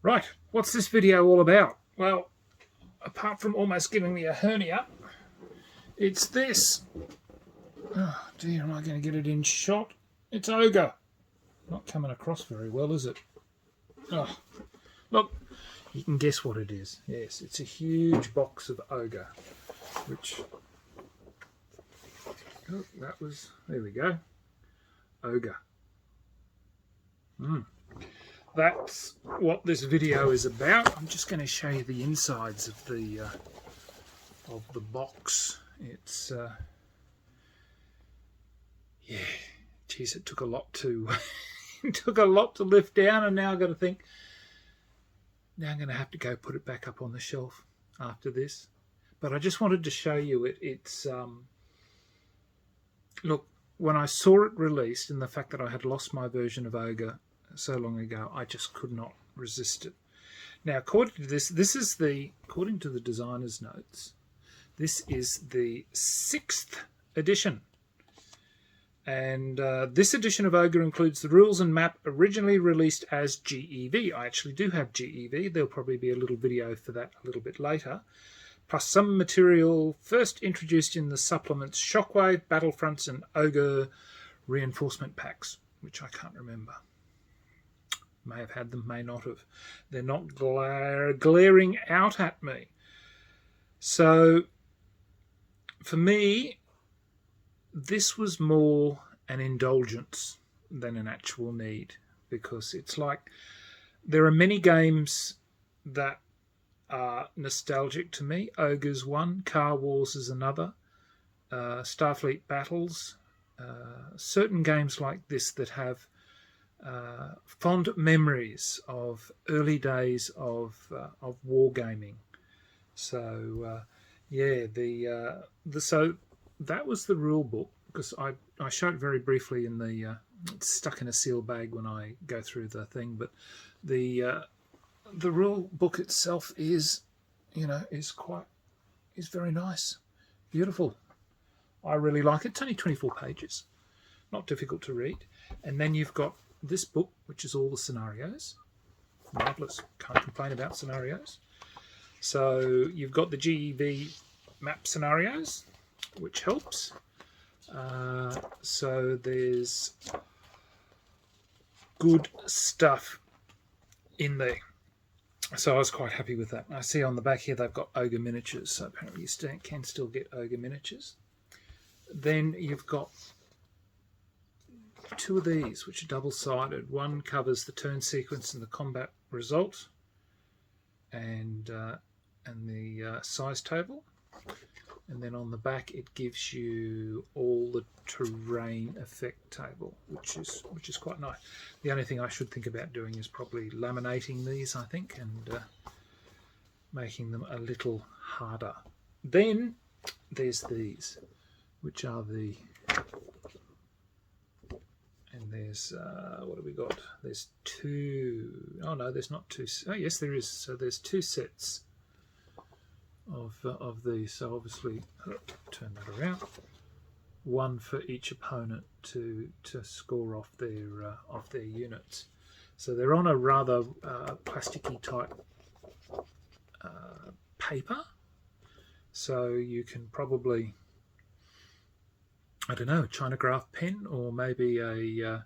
Right, what's this video all about? Well, apart from almost giving me a hernia, it's this. Oh dear, am I going to get it in shot? It's Ogre. Not coming across very well, is it? Oh, look, you can guess what it is. Yes, it's a huge box of Ogre, which... Oh, that was... There we go. Ogre. That's what this video is about. I'm just going to show you the insides of the box. It's yeah, geez, it took a lot to it took a lot to lift down, and now I've got to think. Now I'm going to have to go put it back up on the shelf after this. But I just wanted to show you it. It's look, when I saw it released, and the fact that I had lost my version of Ogre so long ago, I just could not resist it. Now, according to this is according to the designer's notes, this is the 6th edition. And this edition of Ogre includes the rules and map originally released as GEV. I actually do have GEV. There'll probably be a little video for that a little bit later. Plus some material first introduced in the supplements Shockwave, Battlefronts, and Ogre reinforcement packs, which I can't remember. May have had them, may not have. They're not glaring out at me. So, for me, this was more an indulgence than an actual need, because it's like there are many games that are nostalgic to me. Ogre's one, Car Wars is another, Starfleet Battles, certain games like this that have fond memories of early days of wargaming. So yeah, so that was the rule book, because I showed it very briefly in the it's stuck in a sealed bag when I go through the thing, but the rule book itself is, you know, is very nice, beautiful. I really like it. It's only 24 pages, not difficult to read. And then you've got this book, which is all the scenarios. Marvellous. Can't complain about scenarios. So you've got the GEV map scenarios, which helps. So there's good stuff in there. So I was quite happy with that. I see on the back here they've got Ogre Miniatures, so apparently you can still get Ogre Miniatures. Then you've got 2 of these, which are double-sided. One covers the turn sequence and the combat result, and the size table. And then on the back it gives you all the terrain effect table, which is quite nice. The only thing I should think about doing is probably laminating these, I think, and making them a little harder. Then there's these, which are the... And there's, what have we got? There's 2... Oh, no, there's not 2... Oh, yes, there is. So there's 2 sets of these. So obviously, turn that around. One for each opponent to score off their units. So they're on a rather plasticky type paper. So you can probably... I don't know, a China graph pen, or maybe a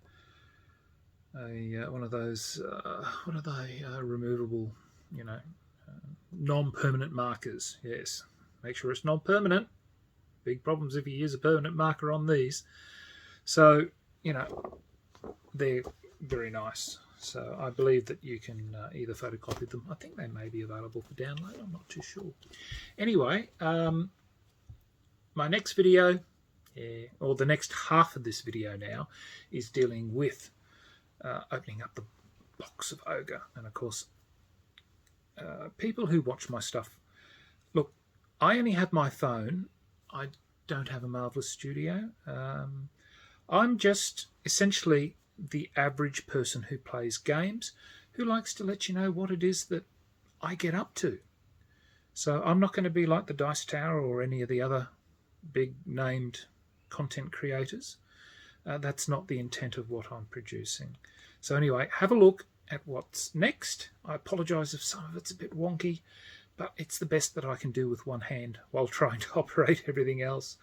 one of those what are they, removable, you know, non-permanent markers. Yes, make sure it's non-permanent. Big problems if you use a permanent marker on these. So, you know, they're very nice. So I believe that you can either photocopy them. I think they may be available for download. I'm not too sure. Anyway, my next video, or the next half of this video now, is dealing with opening up the box of Ogre. And of course, people who watch my stuff, look, I only have my phone. I don't have a marvellous studio. I'm just essentially the average person who plays games, who likes to let you know what it is that I get up to. So I'm not going to be like the Dice Tower or any of the other big named content creators. That's not the intent of what I'm producing. So anyway, have a look at what's next. I apologise if some of it's a bit wonky, but it's the best that I can do with one hand while trying to operate everything else.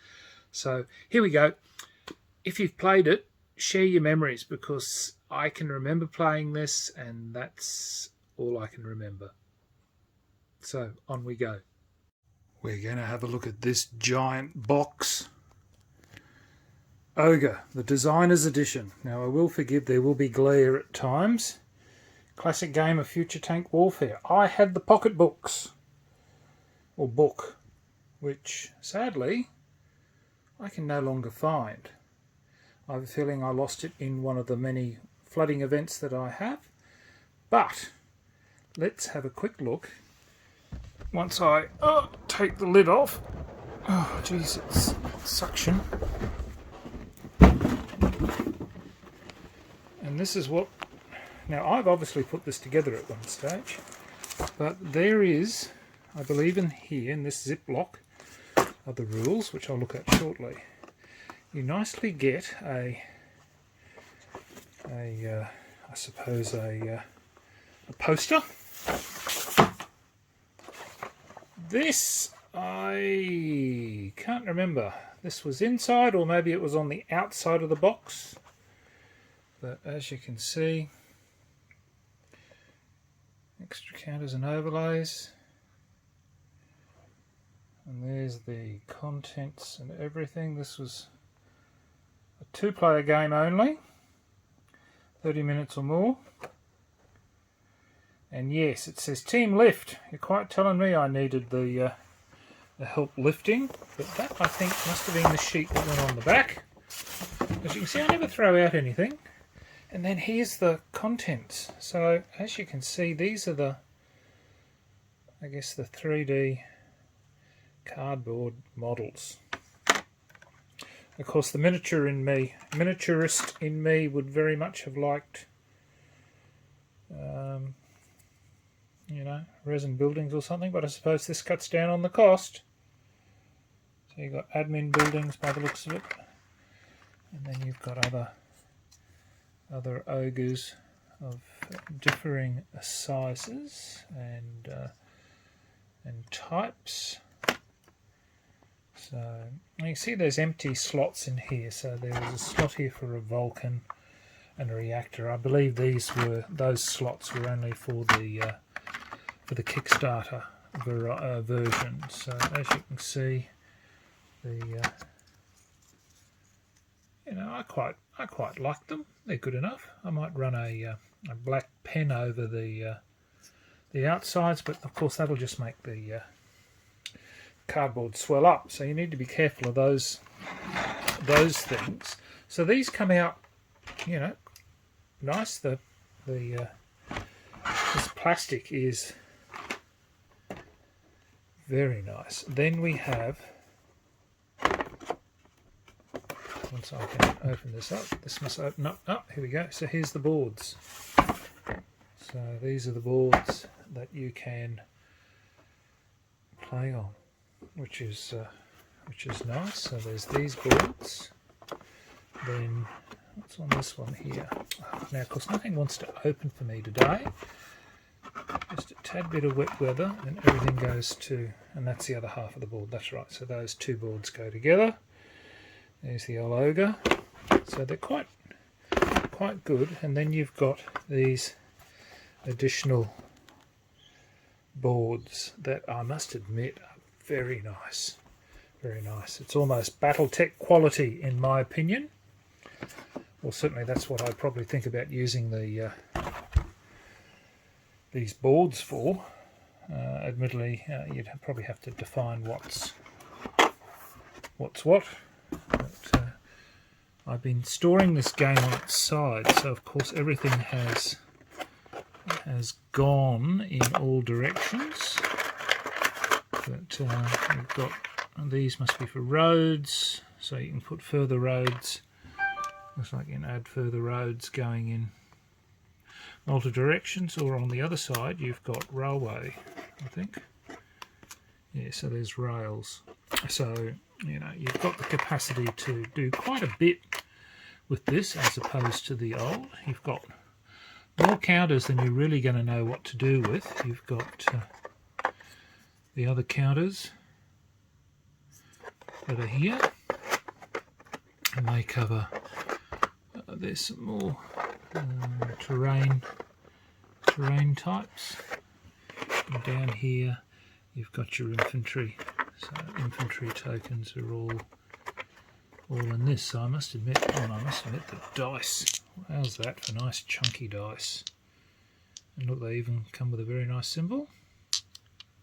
So here we go. If you've played it, share your memories, because I can remember playing this and that's all I can remember. So on we go. We're going to have a look at this giant box. Ogre, the Designer's Edition. Now I will forgive, there will be glare at times. Classic game of future tank warfare. I had the pocket books, or book, which sadly I can no longer find. I have a feeling I lost it in one of the many flooding events that I have. But let's have a quick look. Once I take the lid off. Oh geez, it's suction. And this is what... Now I've obviously put this together at one stage, but there is, I believe in here, in this Ziploc, are the rules, which I'll look at shortly. You nicely get I suppose a poster. This, I can't remember. This was inside, or maybe it was on the outside of the box. But as you can see, extra counters and overlays. And there's the contents and everything. This was a 2-player game only, 30 minutes or more. And yes, it says Team Lift. You're quite telling me I needed the help lifting, but that I think must have been the sheet that went on the back. As you can see, I never throw out anything. And then here's the contents. So as you can see, these are the, I guess, the 3D cardboard models. Of course, the miniaturist in me would very much have liked, you know, resin buildings or something, but I suppose this cuts down on the cost. So you've got admin buildings by the looks of it, and then you've got other ogres of differing sizes and types. So you can see there's empty slots in here. So there was a slot here for a Vulcan and a reactor. I believe those slots were only for the Kickstarter version. So as you can see, you know, I quite like them. They're good enough. I might run a black pen over the outsides, but of course that'll just make the cardboard swell up. So you need to be careful of those things. So these come out, you know, nice. This plastic is very nice. Then we have, once I can open this up, this must open up. Oh, here we go. So here's the boards. So these are the boards that you can play on, which is nice. So there's these boards. Then what's on this one here? Now, of course, nothing wants to open for me today. Just a tad bit of wet weather, and everything goes to, and that's the other half of the board. That's right. So those two boards go together. There's the old Ogre. So they're quite good. And then you've got these additional boards that I must admit are very nice. Very nice. It's almost Battletech quality in my opinion. Well, certainly that's what I'd probably think about using these boards for. Admittedly, you'd probably have to define what's what. But I've been storing this game on its side, so of course everything has gone in all directions. But we've got, these must be for roads, so you can put further roads. Looks like you can add further roads going in multiple directions, or on the other side you've got railway, I think. Yeah, so there's rails. So, you know, you've got the capacity to do quite a bit with this as opposed to the old. You've got more counters than you're really going to know what to do with. You've got the other counters that are here, and they cover, there's some more terrain types, and down here you've got your infantry, so infantry tokens are all in this. So I must admit the dice, how's that for nice chunky dice, and look, they even come with a very nice symbol.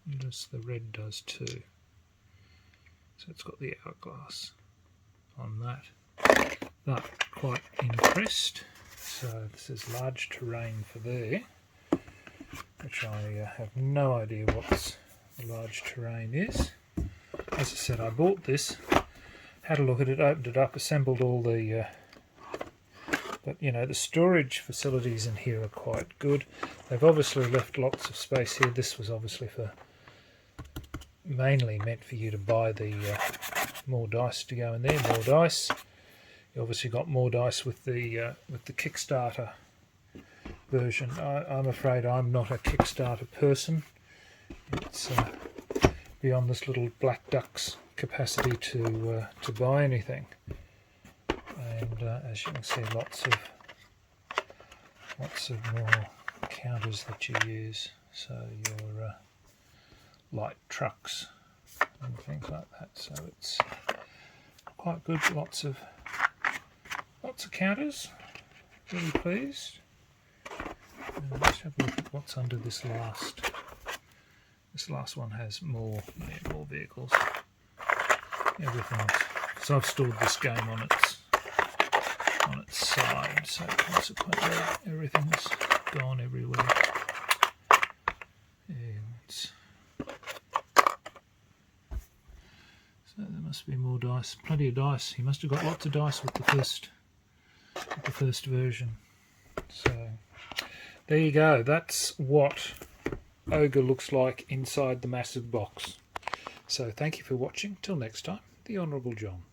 Notice the red does too, so it's got the hourglass on that. But quite impressed. So this is large terrain for there, which I have no idea what the large terrain is. As I said, I bought this, had a look at it, opened it up, assembled all the but you know, the storage facilities in here are quite good. They've obviously left lots of space here. This was obviously mainly meant for you to buy the more dice to go in there. More dice. You obviously got more dice with the Kickstarter version. I'm afraid I'm not a Kickstarter person. It's beyond this little black duck's capacity to buy anything. And as you can see, lots of more counters that you use. So your light trucks and things like that. So it's quite good. Lots of counters. Really pleased. Let's have a look at what's under this last. This last one has more vehicles. Everything. So I've stored this game on its side, so consequently everything's gone everywhere. And so there must be more dice, plenty of dice. He must have got lots of dice with the first version. So there you go. That's what Ogre looks like inside the massive box. So thank you for watching. Till next time, the Honourable John.